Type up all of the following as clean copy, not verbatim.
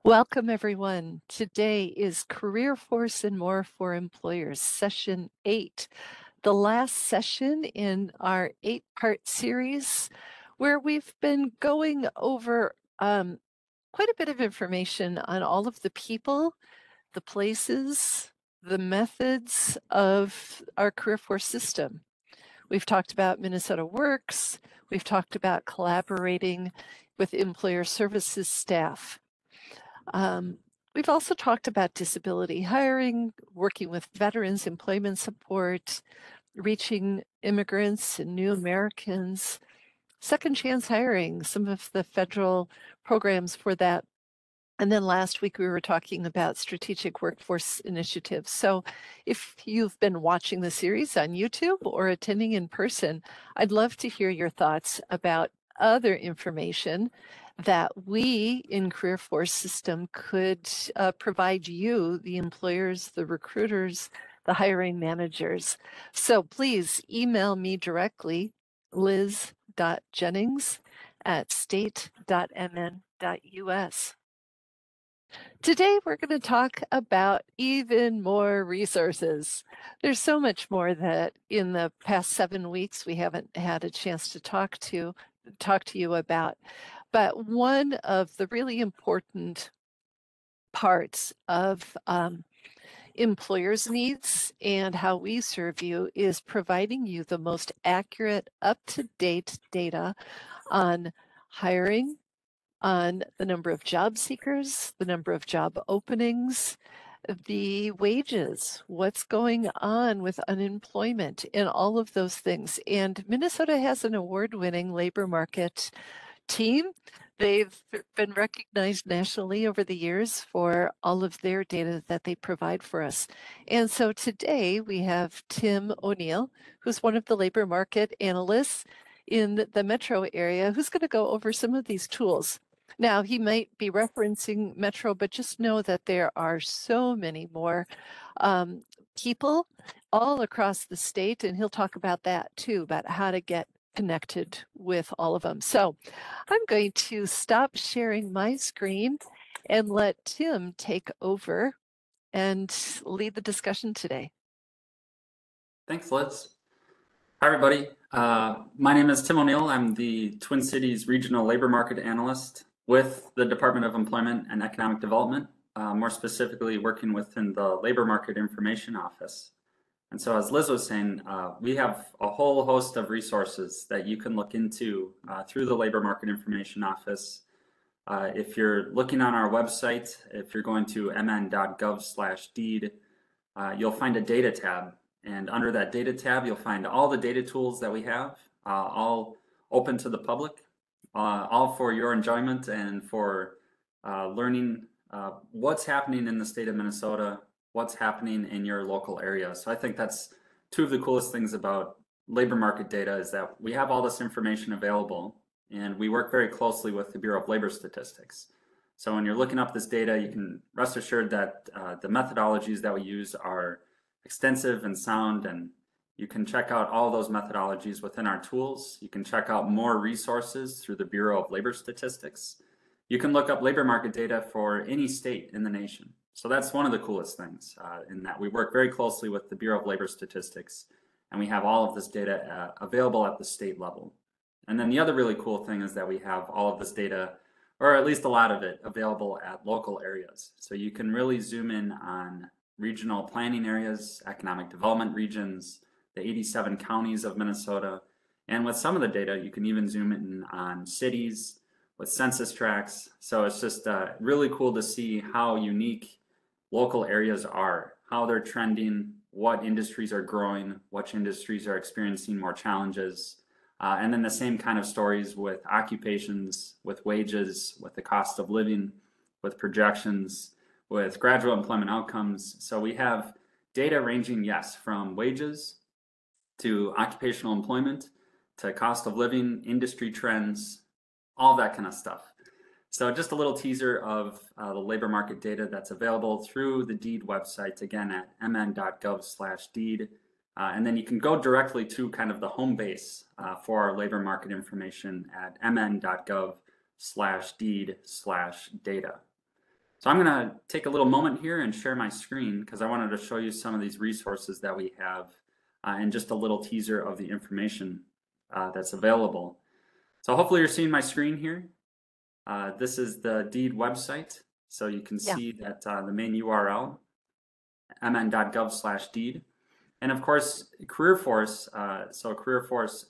Welcome, everyone. Today is CareerForce and More for Employers, Session 8, the last session in our 8-part series where we've been going over quite a bit of information on all of the people, the places, the methods of our CareerForce system. We've talked about Minnesota Works. We've talked about collaborating with employer services staff. We've also talked about disability hiring, working with veterans, employment support, reaching immigrants and new Americans, second chance hiring, some of the federal programs for that. And then last week we were talking about strategic workforce initiatives. So if you've been watching the series on YouTube or attending in person, I'd love to hear your thoughts about other information that we in CareerForce system could provide you, the employers, the recruiters, the hiring managers. So please email me directly, liz.jennings@state.mn.us. Today, we're going to talk about even more resources. There's so much more that in the past 7 weeks we haven't had a chance to talk to you about. But one of the really important parts of employers' needs and how we serve you is providing you the most accurate, up-to-date data on hiring, on the number of job seekers, the number of job openings, the wages, what's going on with unemployment, and all of those things. And Minnesota has an award-winning labor market team. They've been recognized nationally over the years for all of their data that they provide for us. And so today we have Tim O'Neill, who's one of the labor market analysts in the metro area, who's going to go over some of these tools. Now, he might be referencing Metro, but just know that there are so many more people all across the state, and he'll talk about that too, about how to get connected with all of them. So I'm going to stop sharing my screen and let Tim take over and lead the discussion today. Thanks, Liz. Hi, everybody. My name is Tim O'Neill. I'm the Twin Cities Regional Labor Market Analyst with the Department of Employment and Economic Development, more specifically working within the Labor Market Information Office. And so as Liz was saying, we have a whole host of resources that you can look into through the Labor Market Information Office. If you're looking on our website, if you're going to mn.gov/deed, you'll find a data tab. And under that data tab, you'll find all the data tools that we have, all open to the public, all for your enjoyment and for learning what's happening in the state of Minnesota, what's happening in your local area. So I think that's two of the coolest things about labor market data is that we have all this information available, and we work very closely with the Bureau of Labor Statistics. So when you're looking up this data, you can rest assured that the methodologies that we use are extensive and sound, and you can check out all those methodologies within our tools. You can check out more resources through the Bureau of Labor Statistics. You can look up labor market data for any state in the nation. So that's one of the coolest things in that we work very closely with the Bureau of Labor Statistics, and we have all of this data available at the state level. And then the other really cool thing is that we have all of this data, or at least a lot of it, available at local areas. So you can really zoom in on regional planning areas, economic development regions, the 87 counties of Minnesota. And with some of the data, you can even zoom in on cities with census tracts. So it's just really cool to see how unique local areas are, how they're trending, what industries are growing, which industries are experiencing more challenges. And then the same kind of stories with occupations, with wages, with the cost of living, with projections, with graduate employment outcomes. So we have data ranging, yes, from wages to occupational employment to cost of living, industry trends, all that kind of stuff. So just a little teaser of the labor market data that's available through the DEED website, again at mn.gov/deed. And then you can go directly to kind of the home base for our labor market information at mn.gov/deed/data. So I'm going to take a little moment here and share my screen because I wanted to show you some of these resources that we have and just a little teaser of the information that's available. So hopefully you're seeing my screen here. This is the deed website. So you can Yeah. see that the main URL, mn.gov/deed. And of course, CareerForce, CareerForce,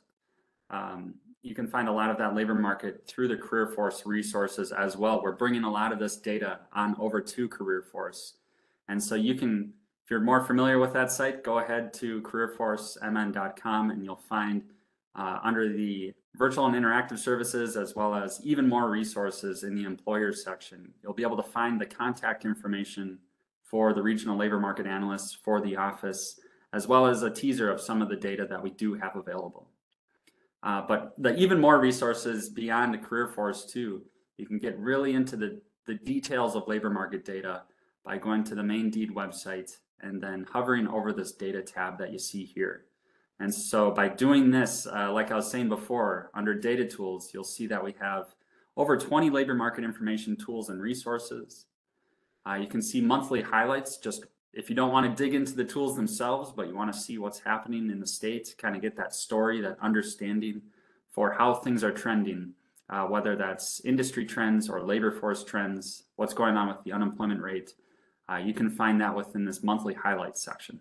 you can find a lot of that labor market through the CareerForce resources as well. We're bringing a lot of this data on over to CareerForce. And so you can, if you're more familiar with that site, go ahead to careerforcemn.com and you'll find under the virtual and interactive services, as well as even more resources in the employer section, you'll be able to find the contact information for the regional labor market analysts for the office, as well as a teaser of some of the data that we do have available. But the even more resources beyond the CareerForce too, you can get really into the details of labor market data by going to the main deed website and then hovering over this data tab that you see here. And so by doing this, like I was saying before, under data tools, you'll see that we have over 20 labor market information tools and resources. You can see monthly highlights, just if you don't want to dig into the tools themselves, but you want to see what's happening in the state, kind of get that story, that understanding for how things are trending, whether that's industry trends or labor force trends, what's going on with the unemployment rate. You can find that within this monthly highlights section.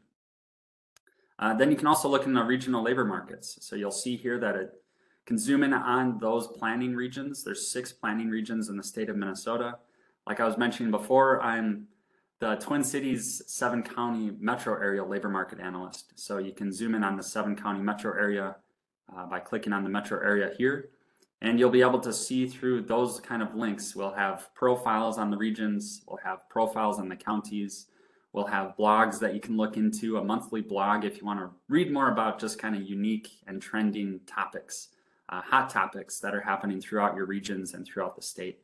Then you can also look in the regional labor markets. So you'll see here that it can zoom in on those planning regions. There's 6 planning regions in the state of Minnesota. Like I was mentioning before, I'm the Twin Cities 7-county metro area labor market analyst. So you can zoom in on the 7-county metro area by clicking on the metro area here. And you'll be able to see through those kind of links. We'll have profiles on the regions. We'll have profiles on the counties. We'll have blogs that you can look into, a monthly blog if you want to read more about just kind of unique and trending topics, hot topics that are happening throughout your regions and throughout the state.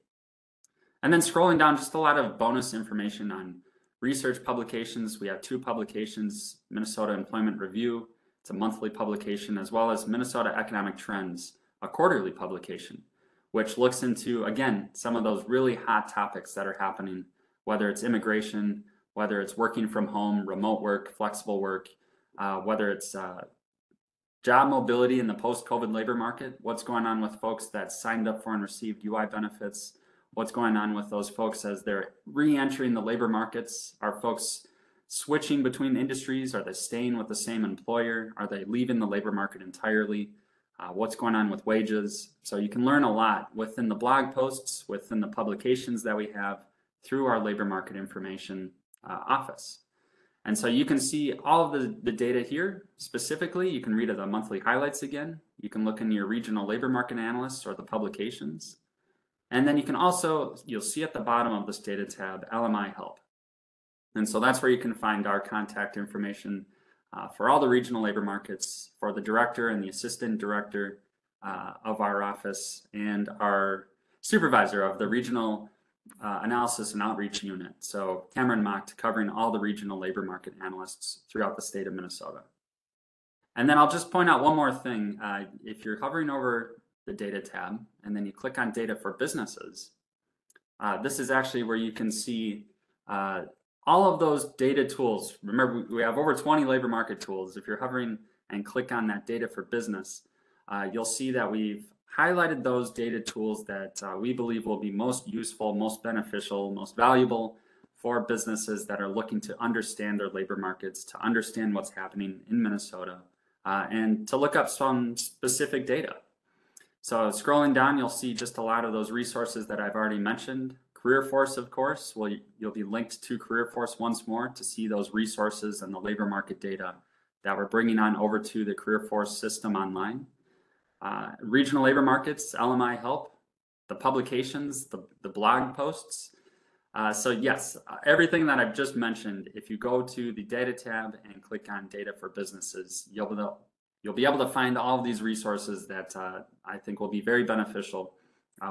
And then scrolling down, just a lot of bonus information on research publications. We have 2 publications, Minnesota Employment Review, it's a monthly publication, as well as Minnesota Economic Trends, a quarterly publication, which looks into, again, some of those really hot topics that are happening, whether it's immigration, whether it's working from home, remote work, flexible work, whether it's job mobility in the post-COVID labor market, what's going on with folks that signed up for and received UI benefits, what's going on with those folks as they're re-entering the labor markets. Are folks switching between industries? Are they staying with the same employer? Are they leaving the labor market entirely? What's going on with wages? So you can learn a lot within the blog posts, within the publications that we have through our labor market information office. And so you can see all of the data here. Specifically, you can read the monthly highlights again. You can look in your regional labor market analysts or the publications. And then you can also, you'll see at the bottom of this data tab, LMI help. And so that's where you can find our contact information for all the regional labor markets, for the director and the assistant director of our office, and our supervisor of the regional analysis and outreach unit. So Cameron Mocht, covering all the regional labor market analysts throughout the state of Minnesota. And then I'll just point out one more thing. If you're hovering over the data tab and then you click on data for businesses, this is actually where you can see all of those data tools. Remember, we have over 20 labor market tools. If you're hovering and click on that data for business, you'll see that we've highlighted those data tools that we believe will be most useful, most beneficial, most valuable for businesses that are looking to understand their labor markets, to understand what's happening in Minnesota, and to look up some specific data. So scrolling down, you'll see just a lot of those resources that I've already mentioned. CareerForce, of course, you'll be linked to CareerForce once more to see those resources and the labor market data that we're bringing on over to the CareerForce system online. Regional labor markets, LMI help, the publications, the blog posts. So yes, everything that I've just mentioned, if you go to the data tab and click on data for businesses, you'll be able to find all of these resources that I think will be very beneficial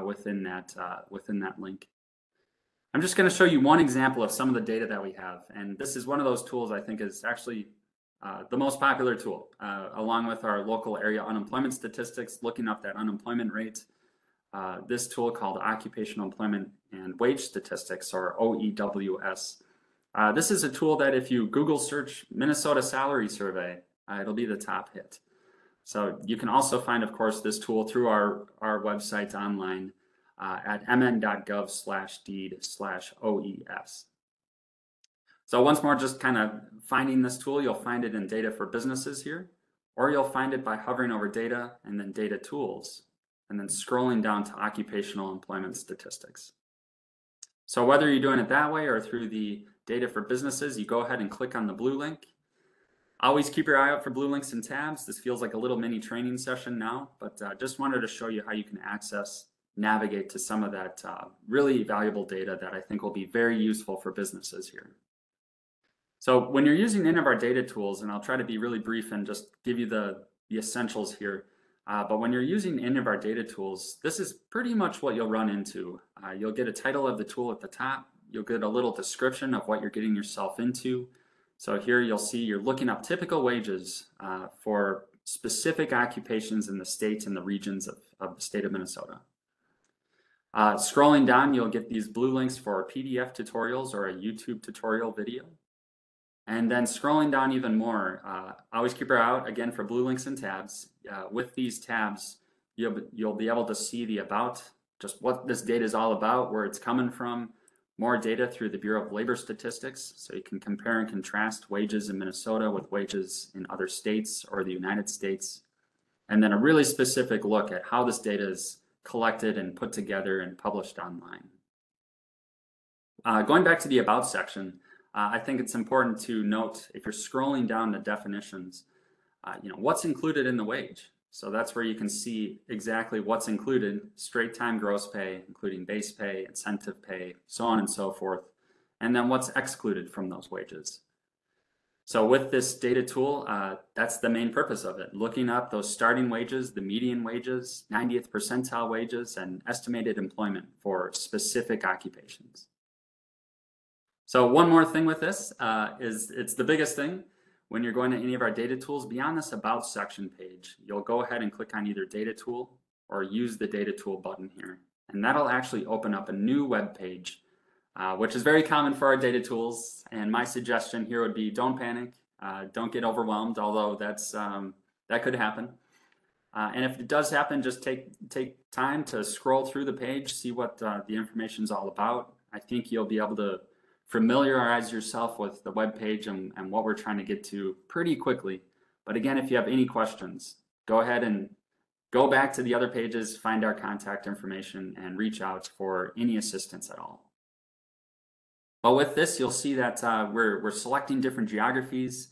within that link. I'm just going to show you one example of some of the data that we have, and this is one of those tools I think is actually the most popular tool, along with our local area unemployment statistics, looking up that unemployment rate. this tool called Occupational Employment and Wage Statistics, or OEWS. This is a tool that if you Google search Minnesota salary survey, it'll be the top hit. So you can also find, of course, this tool through our website online at mn.gov/deed/OES. So once more, just kind of finding this tool, you'll find it in Data for Businesses here, or you'll find it by hovering over Data and then Data Tools, and then scrolling down to Occupational Employment Statistics. So whether you're doing it that way or through the Data for Businesses, you go ahead and click on the blue link. Always keep your eye out for blue links and tabs. This feels like a little mini training session now, but just wanted to show you how you can navigate to some of that really valuable data that I think will be very useful for businesses here. So when you're using any of our data tools, and I'll try to be really brief and just give you the essentials here, but when you're using any of our data tools, this is pretty much what you'll run into. You'll get a title of the tool at the top. You'll get a little description of what you're getting yourself into. So here you'll see you're looking up typical wages for specific occupations in the states and the regions of the state of Minnesota. Scrolling down, you'll get these blue links for PDF tutorials or a YouTube tutorial video. And then scrolling down even more, always keep your eye out again for blue links and tabs. With these tabs, you'll be able to see the about, just what this data is all about, where it's coming from, more data through the Bureau of Labor Statistics, so you can compare and contrast wages in Minnesota with wages in other states or the United States, and then a really specific look at how this data is collected and put together and published online. Going back to the About section, I think it's important to note, if you're scrolling down the definitions, what's included in the wage. So that's where you can see exactly what's included: straight time gross pay, including base pay, incentive pay, so on and so forth, and then what's excluded from those wages. So with this data tool, that's the main purpose of it, looking up those starting wages, the median wages, 90th percentile wages, and estimated employment for specific occupations. So one more thing with this is it's the biggest thing. When you're going to any of our data tools, beyond this About section page, you'll go ahead and click on either Data Tool or use the Data Tool button here. And that'll actually open up a new web page, which is very common for our data tools. And my suggestion here would be, don't panic, don't get overwhelmed, although that could happen. And if it does happen, just take time to scroll through the page, see what the information is all about. I think you'll be able to familiarize yourself with the web page and what we're trying to get to pretty quickly. But again, if you have any questions, go ahead and go back to the other pages, find our contact information, and reach out for any assistance at all. But with this, you'll see that we're selecting different geographies.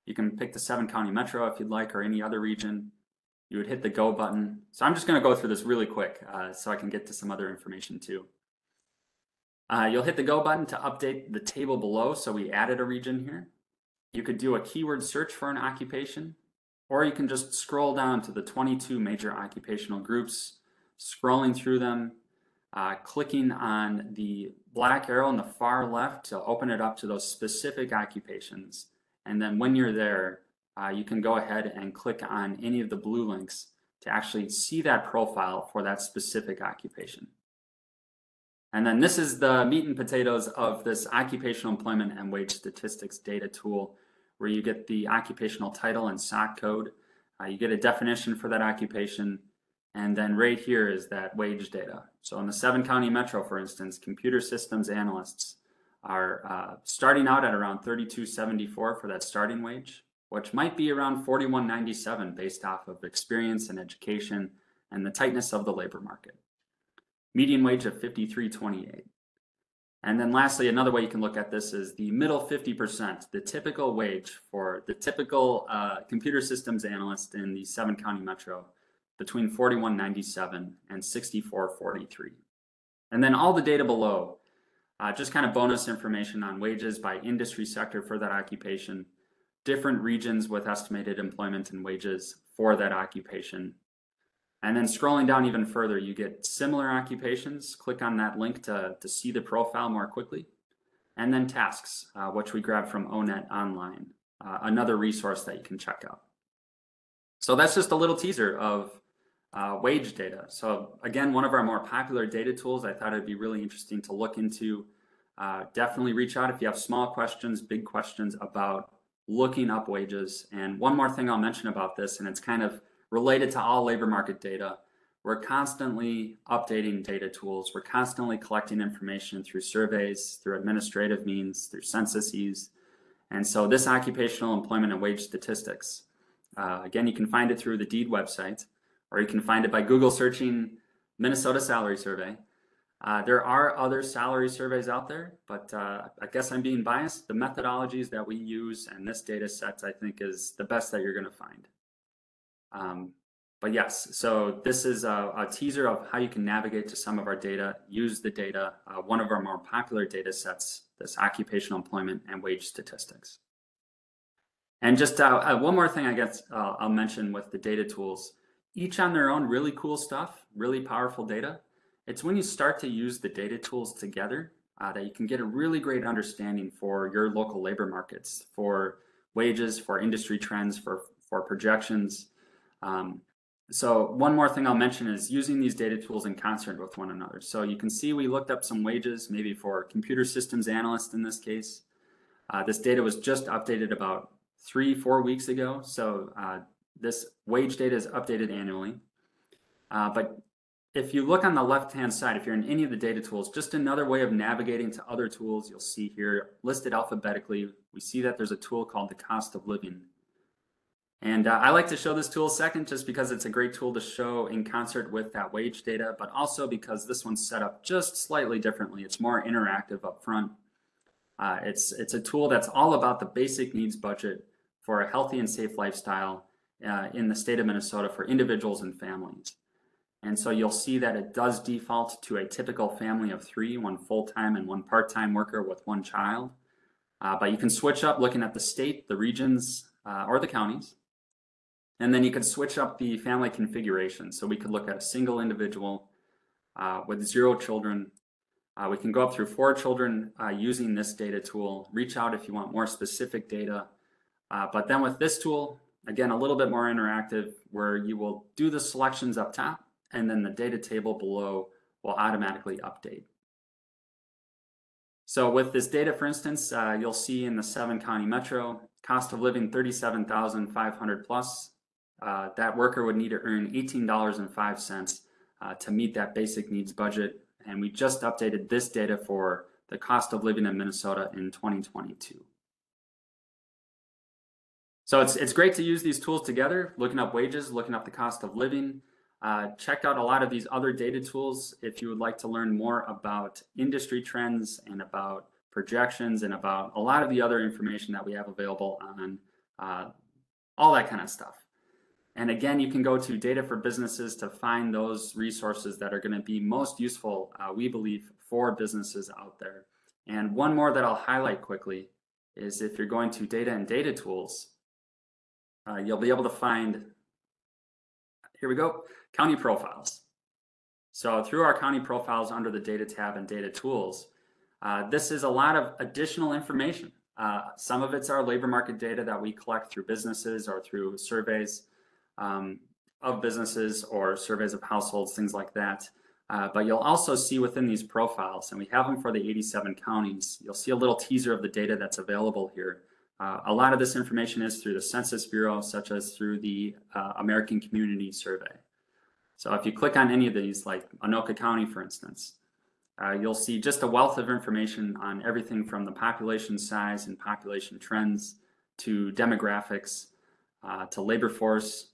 You can pick the 7-county metro if you'd like, or any other region. You would hit the Go button. So I'm just going to go through this really quick so I can get to some other information too. You'll hit the Go button to update the table below, so we added a region here. You could do a keyword search for an occupation, or you can just scroll down to the 22 major occupational groups, scrolling through them, clicking on the black arrow on the far left to open it up to those specific occupations. And then when you're there, you can go ahead and click on any of the blue links to actually see that profile for that specific occupation. And then this is the meat and potatoes of this occupational employment and wage statistics data tool, where you get the occupational title and SOC code. You get a definition for that occupation. And then right here is that wage data. So in the 7-county metro, for instance, computer systems analysts are starting out at around $32.74 for that starting wage, which might be around $41.97 based off of experience and education and the tightness of the labor market. Median wage of $53.28. And then lastly, another way you can look at this is the middle 50%, the typical wage for the typical computer systems analyst in the 7-county metro, between $41.97 and $64.43. And then all the data below, just kind of bonus information on wages by industry sector for that occupation, different regions with estimated employment and wages for that occupation. And then scrolling down even further, you get similar occupations. Click on that link to see the profile more quickly. And then tasks, which we grabbed from ONET Online, another resource that you can check out. So that's just a little teaser of wage data. So again, one of our more popular data tools, I thought it'd be really interesting to look into. Definitely reach out if you have small questions, big questions about looking up wages. And one more thing I'll mention about this, and it's kind of related to all labor market data. We're constantly updating data tools. We're constantly collecting information through surveys, through administrative means, through censuses. And so this occupational employment and wage statistics, again, you can find it through the DEED website, or you can find it by Google searching Minnesota Salary Survey. There are other salary surveys out there, but I guess I'm being biased. The methodologies that we use and this data set, I think, is the best that you're going to find. But yes, so this is a teaser of how you can navigate to some of our data, use the data, one of our more popular data sets, this occupational employment and wage statistics. And just one more thing I guess I'll mention with the data tools, each on their own really cool stuff, really powerful data. It's when you start to use the data tools together that you can get a really great understanding for your local labor markets, for wages, for industry trends, for projections. So one more thing I'll mention is using these data tools in concert with one another. So you can see we looked up some wages, maybe for computer systems analyst in this case. This data was just updated about 3-4 weeks ago. So this wage data is updated annually. But if you look on the left-hand side, if you're in any of the data tools, just another way of navigating to other tools, you'll see here listed alphabetically, we see that there's a tool called the cost of living. And I like to show this tool second just because it's a great tool to show in concert with that wage data, but also because this one's set up just slightly differently. It's more interactive up front. It's a tool that's all about the basic needs budget for a healthy and safe lifestyle in the state of Minnesota for individuals and families. And so you'll see that it does default to a typical family of 3, 1 full-time and 1 part-time worker with 1 child. But you can switch up looking at the state, the regions, or the counties. And then you can switch up the family configuration. So we could look at a single individual with 0 children. We can go up through 4 children using this data tool. Reach out if you want more specific data. But then with this tool, again, a little bit more interactive where you will do the selections up top and then the data table below will automatically update. So with this data, for instance, you'll see in the 7-county metro, cost of living $37,500 plus. That worker would need to earn $18.05 to meet that basic needs budget. And we just updated this data for the cost of living in Minnesota in 2022. So it's great to use these tools together, looking up wages, looking up the cost of living. Check out a lot of these other data tools if you would like to learn more about industry trends and about projections and about a lot of the other information that we have available on all that kind of stuff. And again, you can go to Data for Businesses to find those resources that are going to be most useful, we believe, for businesses out there. And one more that I'll highlight quickly is if you're going to Data and Data Tools, you'll be able to find, here we go, county profiles. So through our county profiles under the Data tab and Data Tools, this is a lot of additional information. Some of it's our labor market data that we collect through businesses or through surveys of businesses or surveys of households, things like that. But you'll also see within these profiles, and we have them for the 87 counties, you'll see a little teaser of the data that's available here. A lot of this information is through the Census Bureau, such as through the American Community Survey. So if you click on any of these, like Anoka County, for instance, you'll see just a wealth of information on everything from the population size and population trends to demographics, to labor force,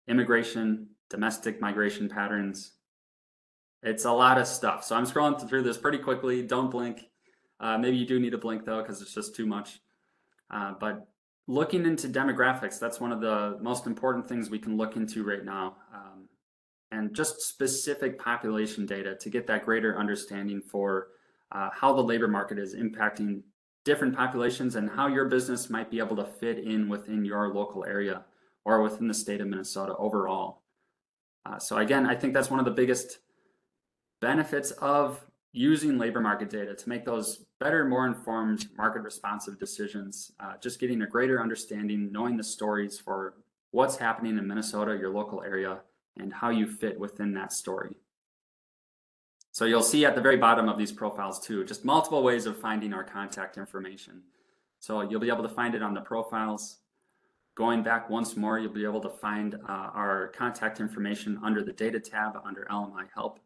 immigration, domestic migration patterns. It's a lot of stuff. So I'm scrolling through this pretty quickly. Don't blink. Maybe you do need to blink though, because it's just too much. But looking into demographics, that's one of the most important things we can look into right now. And just specific population data to get that greater understanding for how the labor market is impacting different populations and how your business might be able to fit in within your local area or within the state of Minnesota overall. So again, I think that's one of the biggest benefits of using labor market data to make those better, more informed, market responsive decisions, just getting a greater understanding, knowing the stories for what's happening in Minnesota, your local area, and how you fit within that story. So you'll see at the very bottom of these profiles too, just multiple ways of finding our contact information. So you'll be able to find it on the profiles. Going back once more, you'll be able to find our contact information under the data tab under LMI help.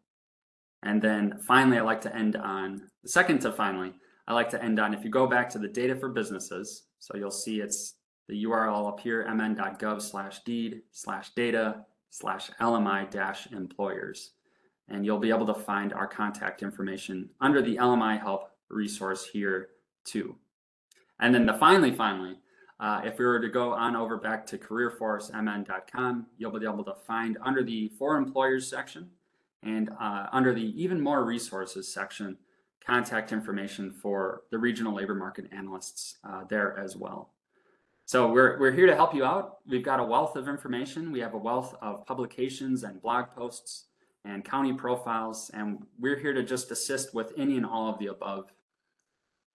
And then finally, I like to end on, second to finally, I like to end on, if you go back to the data for businesses, so you'll see it's the URL up here, mn.gov/deed/data/LMI-employers. And you'll be able to find our contact information under the LMI help resource here too. And then finally, if we were to go on over back to CareerForceMN.com, you'll be able to find under the For Employers section and under the Even More Resources section, contact information for the regional labor market analysts there as well. So we're here to help you out. We've got a wealth of information. We have a wealth of publications and blog posts and county profiles, and we're here to just assist with any and all of the above.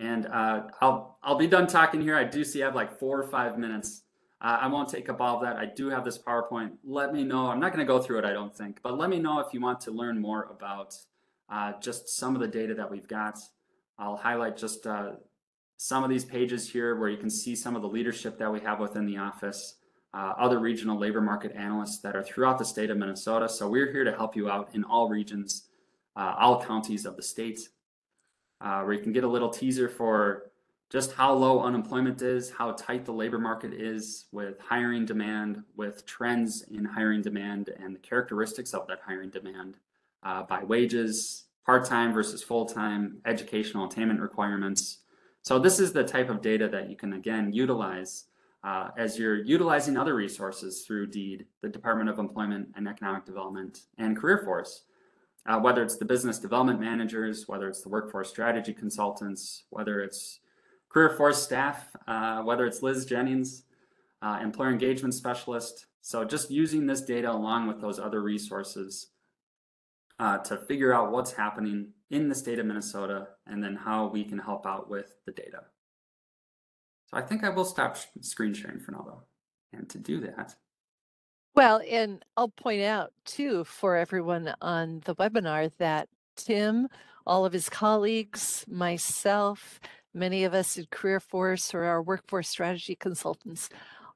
And I'll be done talking here. I do see I have like 4 or 5 minutes. I won't take up all of that. I do have this PowerPoint. Let me know. I'm not going to go through it, I don't think, but let me know if you want to learn more about just some of the data that we've got. I'll highlight just some of these pages here where you can see some of the leadership that we have within the office, other regional labor market analysts that are throughout the state of Minnesota. So we're here to help you out in all regions, all counties of the state. Where you can get a little teaser for just how low unemployment is, how tight the labor market is with hiring demand, with trends in hiring demand and the characteristics of that hiring demand by wages, part-time versus full-time, educational attainment requirements. So this is the type of data that you can, again, utilize as you're utilizing other resources through DEED, the Department of Employment and Economic Development, and CareerForce. Whether it's the business development managers, whether it's the workforce strategy consultants, whether it's CareerForce staff, whether it's Liz Jennings, employer engagement specialist. So just using this data along with those other resources to figure out what's happening in the state of Minnesota and then how we can help out with the data. So I think I will stop screen sharing for now though. And to do that, Well, and I'll point out too for everyone on the webinar that Tim, all of his colleagues, myself, many of us at CareerForce or our workforce strategy consultants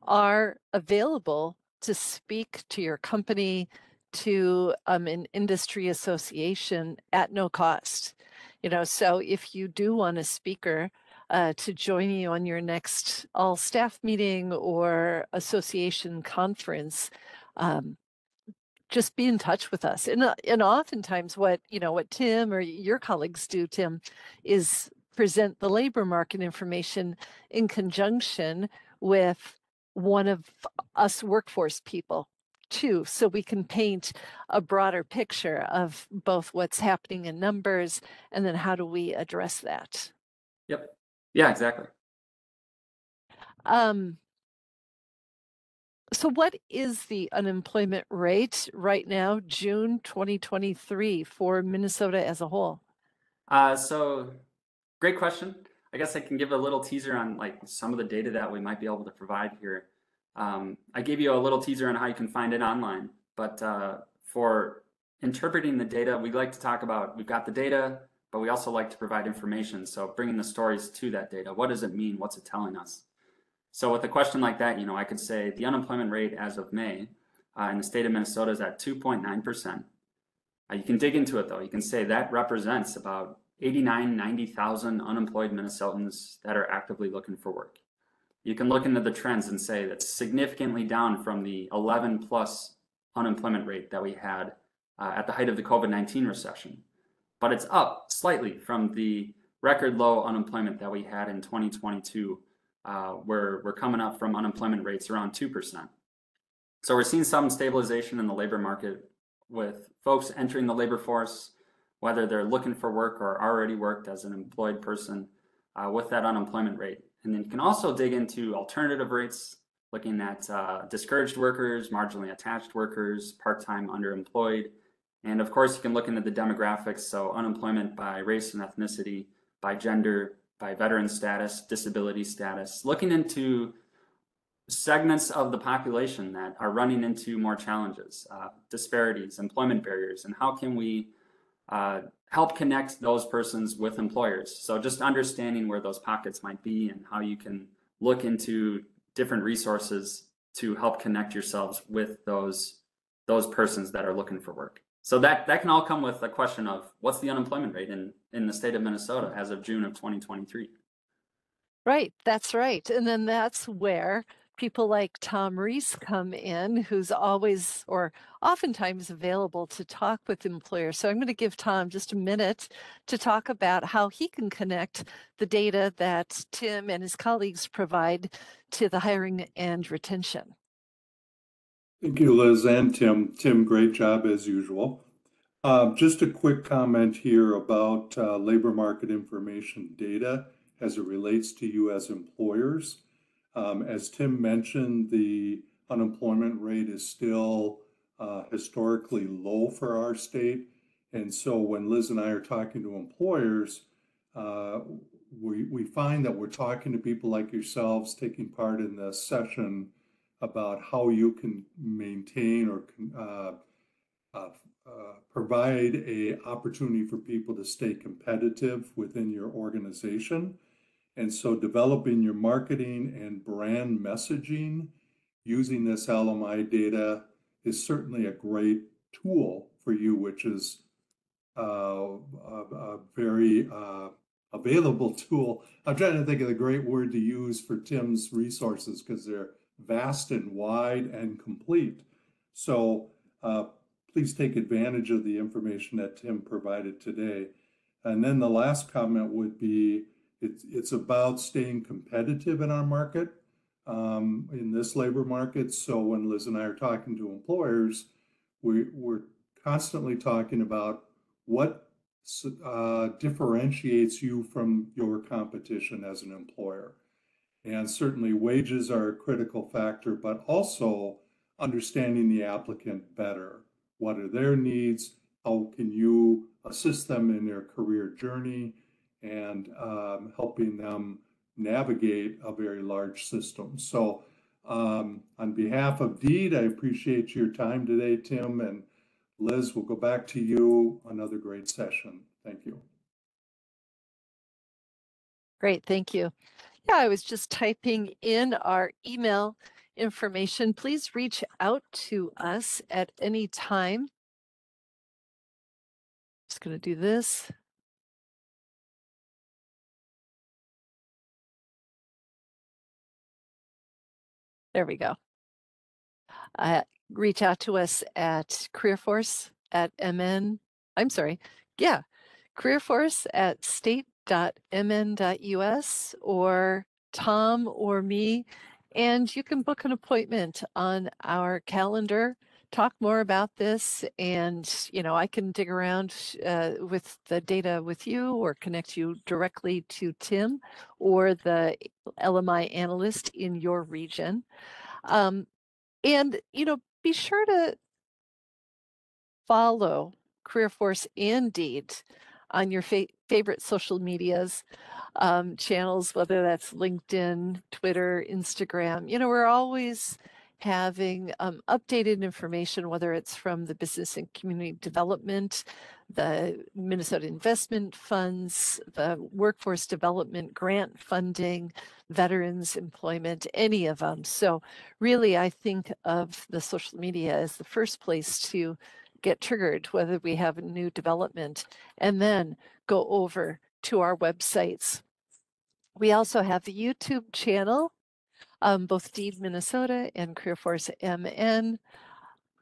are available to speak to your company, to an industry association at no cost. So if you do want a speaker to join you on your next all staff meeting or association conference, just be in touch with us. And oftentimes what Tim or your colleagues do, Tim, is present the labor market information in conjunction with one of us workforce people too, so we can paint a broader picture of both what's happening in numbers and then how do we address that. Yep. Yeah, exactly. So what is the unemployment rate right now, June 2023, for Minnesota as a whole? So great question. I guess I can give a little teaser on like some of the data that we might be able to provide here. I gave you a little teaser on how you can find it online, but for interpreting the data, we like to talk about, we've got the data, but we also like to provide information. So bringing the stories to that data. What does it mean? What's it telling us? So with a question like that, I could say the unemployment rate as of May in the state of Minnesota is at 2.9%. You can dig into it though. You can say that represents about 90,000 unemployed Minnesotans that are actively looking for work. You can look into the trends and say that's significantly down from the 11+ unemployment rate that we had at the height of the COVID-19 recession. But it's up slightly from the record low unemployment that we had in 2022, where we're coming up from unemployment rates around 2%. So we're seeing some stabilization in the labor market with folks entering the labor force, whether they're looking for work or already worked as an employed person with that unemployment rate. And then you can also dig into alternative rates, looking at discouraged workers, marginally attached workers, part-time underemployed. And of course, you can look into the demographics, so unemployment by race and ethnicity, by gender, by veteran status, disability status, looking into segments of the population that are running into more challenges, disparities, employment barriers, and how can we help connect those persons with employers. So just understanding where those pockets might be and how you can look into different resources to help connect yourselves with those persons that are looking for work. So that can all come with a question of what's the unemployment rate in the state of Minnesota as of June of 2023. Right, that's right. And then that's where people like Tom Reese come in, who's always or oftentimes available to talk with employers. So I'm going to give Tom just a minute to talk about how he can connect the data that Tim and his colleagues provide to the hiring and retention. Thank you, Liz and Tim. Tim, great job as usual. Just a quick comment here about labor market information data as it relates to you as employers. As Tim mentioned, the unemployment rate is still historically low for our state. And so when Liz and I are talking to employers, we find that we're talking to people like yourselves taking part in this session about how you can maintain or provide a opportunity for people to stay competitive within your organization. And so developing your marketing and brand messaging using this LMI data is certainly a great tool for you, which is a very available tool. I'm trying to think of the great word to use for Tim's resources because they're vast and wide and complete. So please take advantage of the information that Tim provided today. And then the last comment would be it's about staying competitive in our market, in this labor market. So when Liz and I are talking to employers, we're constantly talking about what differentiates you from your competition as an employer. And certainly wages are a critical factor, but also understanding the applicant better. What are their needs? How can you assist them in their career journey and helping them navigate a very large system? So on behalf of Deed, I appreciate your time today, Tim, and Liz, we'll go back to you. Another great session. Thank you. Great, thank you. Yeah, I was just typing in our email information. Please reach out to us at any time. Just going to do this. There we go. Reach out to us at CareerForce at MN. I'm sorry. Yeah, CareerForce at state.mn.us or Tom or me. And you can book an appointment on our calendar, talk more about this, and I can dig around with the data with you or connect you directly to Tim or the LMI analyst in your region. And be sure to follow CareerForce and Indeed on your favorite social medias channels, whether that's LinkedIn, Twitter, Instagram. We're always having updated information, whether it's from the Business and Community Development, the Minnesota Investment Funds, the Workforce Development Grant Funding, Veterans Employment, any of them. So really, I think of the social media as the first place to get triggered, whether we have a new development, and then go over to our websites. We also have the YouTube channel, both Deed Minnesota and CareerForce MN.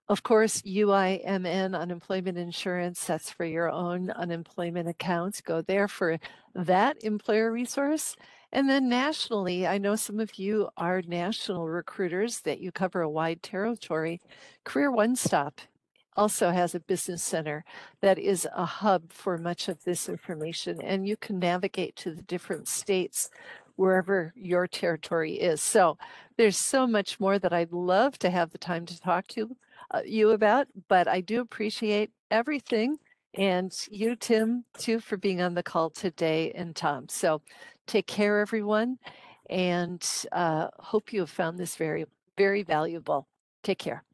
Of course, UIMN, unemployment insurance, that's for your own unemployment accounts. Go there for that employer resource. And then nationally, I know some of you are national recruiters that you cover a wide territory. Career One Stop also has a business center that is a hub for much of this information, and you can navigate to the different states wherever your territory is. So there's so much more that I'd love to have the time to talk to you about, but I do appreciate everything, and you, Tim, too, for being on the call today, and Tom. So take care, everyone, and hope you have found this very, very valuable. Take care.